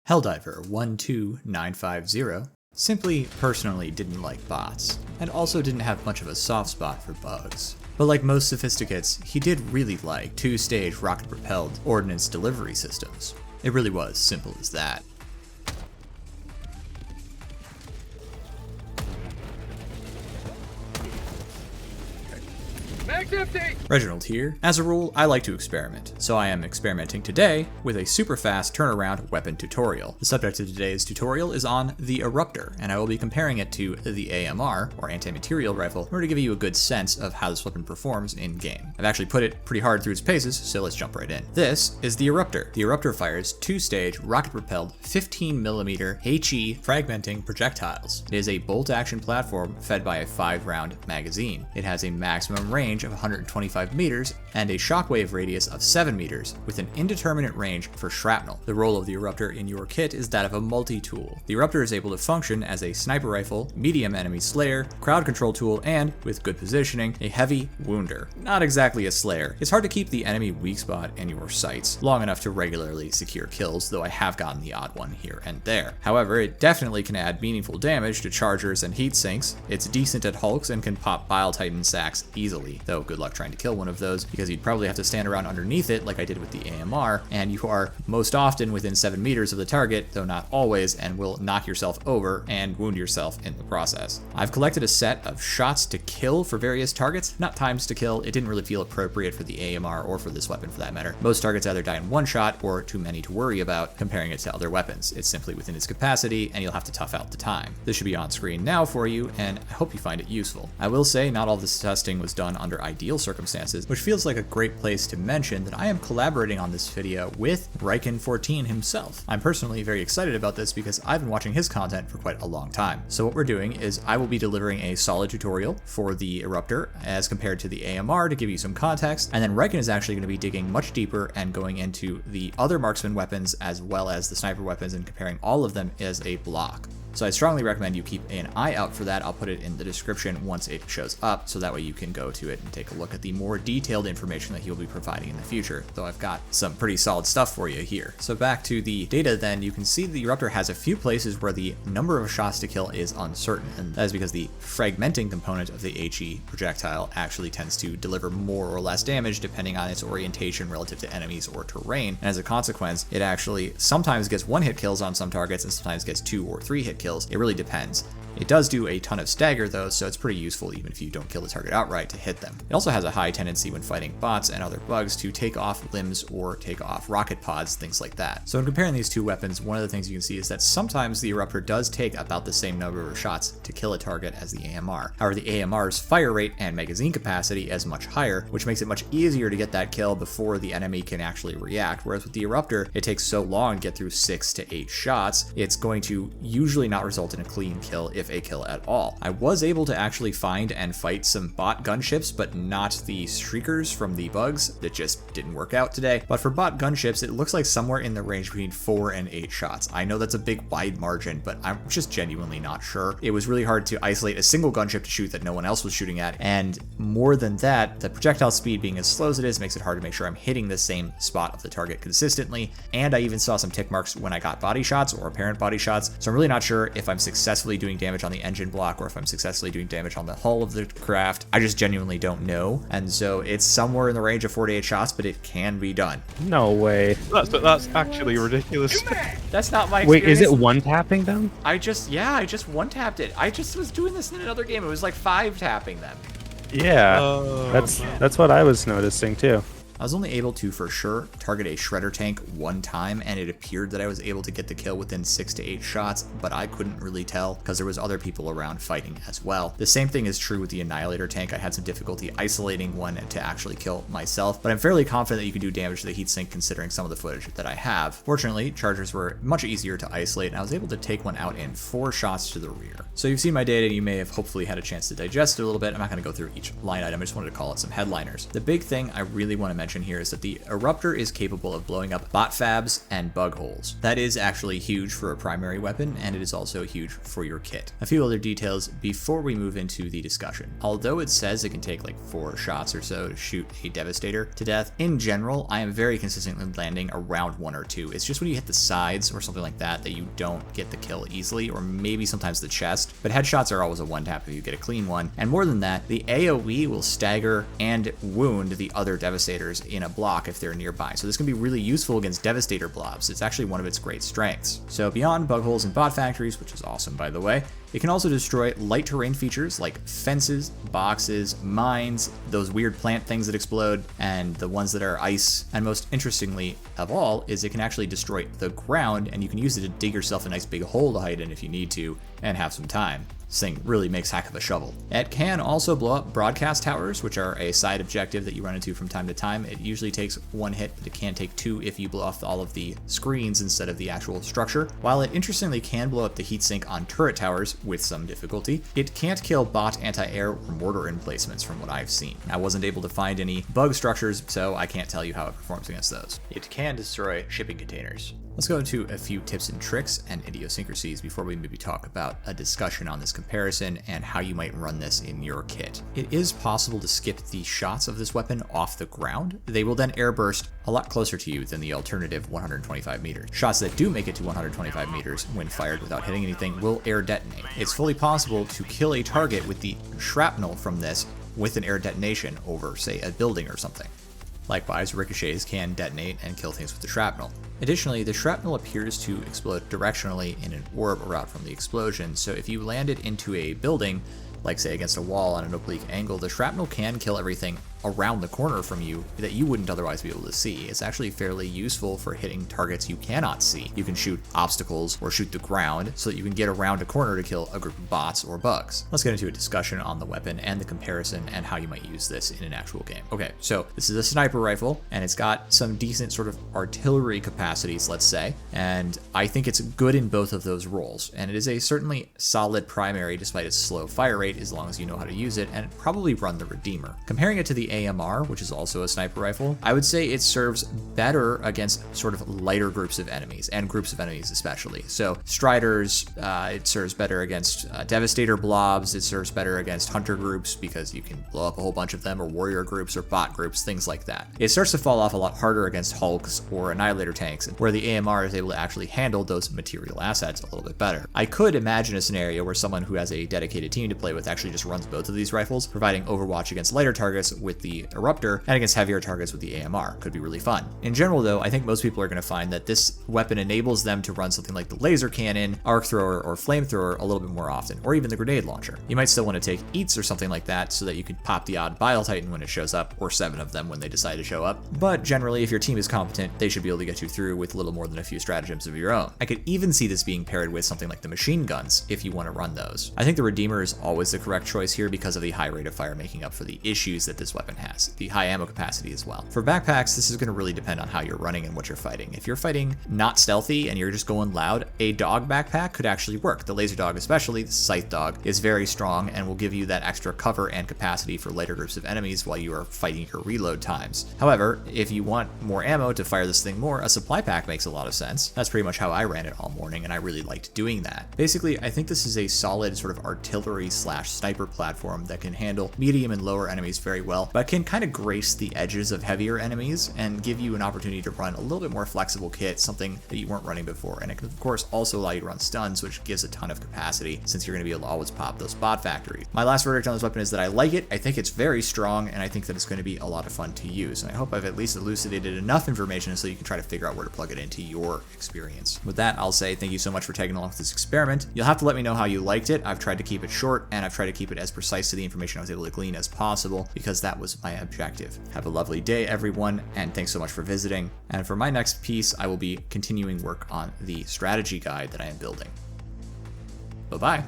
Helldiver 12950 simply personally didn't like bots, and also didn't have much of a soft spot for bugs. But like most sophisticates, he did really like two-stage rocket-propelled ordnance delivery systems. It really was simple as that. Reginald here. As a rule, I like to experiment, so I am experimenting today with a super fast turnaround weapon tutorial. The subject of today's tutorial is on the Eruptor, and I will be comparing it to the AMR, or anti-material rifle, in order to give you a good sense of how this weapon performs in-game. I've actually put it pretty hard through its paces, so let's jump right in. This is the Eruptor. The Eruptor fires two-stage, rocket-propelled, 15mm HE fragmenting projectiles. It is a bolt-action platform fed by a 5-round magazine. It has a maximum range of 125 meters and a shockwave radius of 7 meters with an indeterminate range for shrapnel. The role of the Eruptor in your kit is that of a multi-tool. The Eruptor is able to function as a sniper rifle, medium enemy slayer, crowd control tool, and, with good positioning, a heavy wounder. Not exactly a slayer. It's hard to keep the enemy weak spot in your sights long enough to regularly secure kills, though I have gotten the odd one here and there. However, it definitely can add meaningful damage to chargers and heat sinks. It's decent at hulks and can pop Bile Titan sacks easily, though good luck trying to kill one of those because you'd probably have to stand around underneath it like I did with the AMR, and you are most often within 7 meters of the target, though not always, and will knock yourself over and wound yourself in the process. I've collected a set of shots to kill for various targets, not times to kill. It didn't really feel appropriate for the AMR or for this weapon for that matter. Most targets either die in one shot or too many to worry about comparing it to other weapons. It's simply within its capacity and you'll have to tough out the time. This should be on screen now for you, and I hope you find it useful. I will say not all this testing was done under ideal circumstances, which feels like a great place to mention that I am collaborating on this video with Ryken14 himself. I'm personally very excited about this because I've been watching his content for quite a long time. So what we're doing is I will be delivering a solid tutorial for the Eruptor as compared to the AMR to give you some context, and then Ryken is actually going to be digging much deeper and going into the other marksman weapons as well as the sniper weapons and comparing all of them as a block. So I strongly recommend you keep an eye out for that. I'll put it in the description once it shows up, so that way you can go to it and take a look at the more detailed information that he'll be providing in the future, though I've got some pretty solid stuff for you here. So back to the data then, you can see the Eruptor has a few places where the number of shots to kill is uncertain, and that is because the fragmenting component of the HE projectile actually tends to deliver more or less damage depending on its orientation relative to enemies or terrain, and as a consequence, it actually sometimes gets 1-hit kills on some targets and sometimes gets 2 or 3-hit kills. It really depends. It does do a ton of stagger though, so it's pretty useful even if you don't kill the target outright to hit them. It also has a high tendency when fighting bots and other bugs to take off limbs or take off rocket pods, things like that. So in comparing these two weapons, one of the things you can see is that sometimes the Eruptor does take about the same number of shots to kill a target as the AMR. However, the AMR's fire rate and magazine capacity is much higher, which makes it much easier to get that kill before the enemy can actually react, whereas with the Eruptor, it takes so long to get through 6 to 8 shots, it's going to usually not result in a clean kill if a kill at all. I was able to actually find and fight some bot gunships, but not the streakers from the bugs. That just didn't work out today. But for bot gunships, it looks like somewhere in the range between 4 and 8 shots. I know that's a big wide margin, but I'm just genuinely not sure. It was really hard to isolate a single gunship to shoot that no one else was shooting at, and more than that, the projectile speed being as slow as it is makes it hard to make sure I'm hitting the same spot of the target consistently, and I even saw some tick marks when I got body shots or apparent body shots, so I'm really not sure if I'm successfully doing damage on the engine block or if I'm successfully doing damage on the hull of the craft. I just genuinely don't know, and so it's somewhere in the range of 4 to 8 shots, but it can be done. No way. That's actually ridiculous. That's not my Wait, experience. is it one-tapping them? I just one-tapped it. I just was doing this in another game. It was like 5-tapping them. Yeah, that's what I was noticing too. I was only able to, for sure, target a shredder tank one time, and it appeared that I was able to get the kill within 6 to 8 shots, but I couldn't really tell because there was other people around fighting as well. The same thing is true with the Annihilator tank. I had some difficulty isolating one to actually kill myself, but I'm fairly confident that you can do damage to the heatsink considering some of the footage that I have. Fortunately, chargers were much easier to isolate, and I was able to take one out in 4 shots to the rear. So you've seen my data, and you may have hopefully had a chance to digest it a little bit. I'm not going to go through each line item. I just wanted to call it some headliners. The big thing I really want to mention mention here is that the Eruptor is capable of blowing up bot fabs and bug holes. That is actually huge for a primary weapon, and it is also huge for your kit. A few other details before we move into the discussion. Although it says it can take like 4 shots or so to shoot a Devastator to death, in general, I am very consistently landing around 1 or 2. It's just when you hit the sides or something like that you don't get the kill easily, or maybe sometimes the chest, but headshots are always a one tap if you get a clean one. And more than that, the AoE will stagger and wound the other Devastators in a block if they're nearby. So this can be really useful against Devastator blobs. It's actually one of its great strengths. So beyond bug holes and bot factories, which is awesome by the way, it can also destroy light terrain features like fences, boxes, mines, those weird plant things that explode, and the ones that are ice. And most interestingly of all is it can actually destroy the ground, and you can use it to dig yourself a nice big hole to hide in if you need to and have some time. This thing really makes heck of a shovel. It can also blow up broadcast towers, which are a side objective that you run into from time to time. It usually takes 1 hit, but it can take 2 if you blow off all of the screens instead of the actual structure. While it interestingly can blow up the heatsink on turret towers with some difficulty, it can't kill bot anti-air or mortar emplacements from what I've seen. I wasn't able to find any bug structures, so I can't tell you how it performs against those. It can destroy shipping containers. Let's go into a few tips and tricks and idiosyncrasies before we maybe talk about a discussion on this comparison and how you might run this in your kit. It is possible to skip the shots of this weapon off the ground. They will then airburst a lot closer to you than the alternative 125 meters. Shots that do make it to 125 meters when fired without hitting anything will air detonate. It's fully possible to kill a target with the shrapnel from this with an air detonation over, say, a building or something. Likewise, ricochets can detonate and kill things with the shrapnel. Additionally, the shrapnel appears to explode directionally in an orb route from the explosion, so if you land it into a building, like say against a wall on an oblique angle, the shrapnel can kill everything around the corner from you that you wouldn't otherwise be able to see. It's actually fairly useful for hitting targets you cannot see. You can shoot obstacles or shoot the ground so that you can get around a corner to kill a group of bots or bugs. Let's get into a discussion on the weapon and the comparison and how you might use this in an actual game. Okay, so this is a sniper rifle and it's got some decent sort of artillery capacities, let's say, and I think it's good in both of those roles. And it is a certainly solid primary despite its slow fire rate as long as you know how to use it, and probably run the Redeemer. Comparing it to the AMR, which is also a sniper rifle, I would say it serves better against sort of lighter groups of enemies, and groups of enemies especially. So Striders, it serves better against Devastator blobs, it serves better against hunter groups because you can blow up a whole bunch of them, or warrior groups or bot groups, things like that. It starts to fall off a lot harder against Hulks or Annihilator tanks, where the AMR is able to actually handle those material assets a little bit better. I could imagine a scenario where someone who has a dedicated team to play with actually just runs both of these rifles, providing overwatch against lighter targets with the Eruptor and against heavier targets with the AMR. Could be really fun. In general though, I think most people are going to find that this weapon enables them to run something like the laser cannon, arc thrower, or flamethrower a little bit more often, or even the grenade launcher. You might still want to take eats or something like that so that you can pop the odd Bile Titan when it shows up, or 7 of them when they decide to show up. But generally, if your team is competent, they should be able to get you through with little more than a few stratagems of your own. I could even see this being paired with something like the machine guns if you want to run those. I think the Redeemer is always the correct choice here because of the high rate of fire making up for the issues that this weapon has, the high ammo capacity as well. For backpacks, this is going to really depend on how you're running and what you're fighting. If you're fighting not stealthy and you're just going loud, a dog backpack could actually work. The laser dog, especially the scythe dog, is very strong and will give you that extra cover and capacity for lighter groups of enemies while you are fighting your reload times. However, if you want more ammo to fire this thing more, a supply pack makes a lot of sense. That's pretty much how I ran it all morning, and I really liked doing that. Basically, I think this is a solid sort of artillery slash sniper platform that can handle medium and lower enemies very well, but can kind of grace the edges of heavier enemies and give you an opportunity to run a little bit more flexible kit, something that you weren't running before. And it can of course also allow you to run stuns, which gives a ton of capacity since you're going to be able to always pop those bot factories. My last verdict on this weapon is that I like it. I think it's very strong, and I think that it's going to be a lot of fun to use. And I hope I've at least elucidated enough information so you can try to figure out where to plug it into your experience. With that, I'll say thank you so much for tagging along with this experiment. You'll have to let me know how you liked it. I've tried to keep it short, and I've tried to keep it as precise to the information I was able to glean as possible, because that was my objective. Have a lovely day, everyone, and thanks so much for visiting. And for my next piece, I will be continuing work on the strategy guide that I am building. Bye-bye.